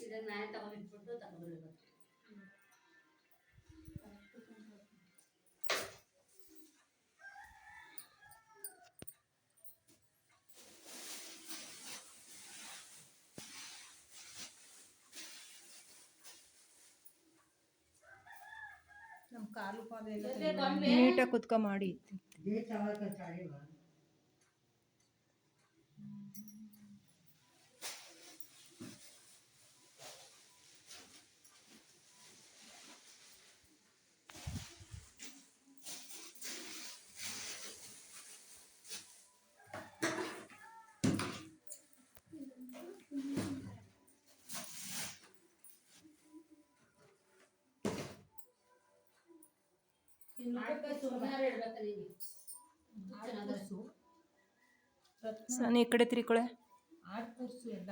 ಇದನ್ನ ನಾನೇ ತಗೊಂಡಿಟ್ಬಿಟ್ಟು ತಗೊಂಡ್ಬರ್ಬೇಕು. ನಮ್ಮ ಕಾಲು ಪಾದ ಎಲ್ಲ ನೀಟಾಗಿ ಕುತ್ಕ ಮಾಡಿ ಸನಿ ಈ ಕಡೆ ತಿರ್ಕೊಳೆ ಆಡ್ ಕೂರ್ಸು ಎಲ್ಲ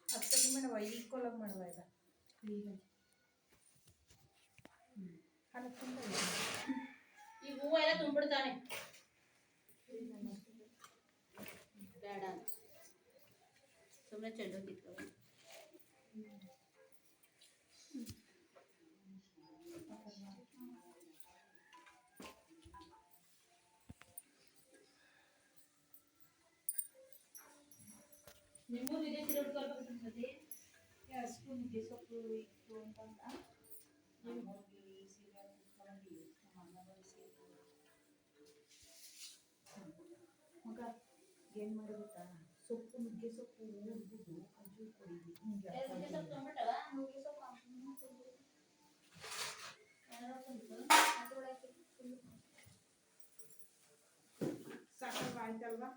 ಅಷ್ಟೊಂದು ಮಾಡುವ ಈಕ್ವಲ್ ಆಗಿ ಮಾಡುವ ಈಗ ಈ ಹೂವು ಎಲ್ಲ ತುಂಬಿಡ್ತಾನೆ ಬೇಡ ಸುಮ್ಮನೆ ಚೆಂಡು ಕಿತ್ಕೊ. ನಿಮ್ಮೂರು ಇದೆ ತಿರುಡ್ಕೊಳ್ಬೇಕಂತಂದಿ ಅಷ್ಟು ನುಗ್ಗೆ ಸೊಪ್ಪು ಇತ್ತು ಅಂತಂದ ನಮ್ಮೂರಿಗೆ ಸೀರೆ ಕುತ್ಕೊಂಡು ನಮ್ಮ ಅಣ್ಣ ಬರಿಸಿ ಮಗ ಏನು ಮಾಡಿ ಗೊತ್ತಾ ಸೊಪ್ಪು ನುಗ್ಗೆ ಸೊಪ್ಪು ಹುರಿದು ಒಂಚೂರು ಕೊಡಿದ್ವಿ ನುಗ್ಗೆ ಸೊಪ್ಪು ತೊಗೊಂಬಿಟ್ಟವ ನುಗ್ಗೆ ಸೊಪ್ಪು ಸಾಕಾಗ ಆಯ್ತಲ್ವಾ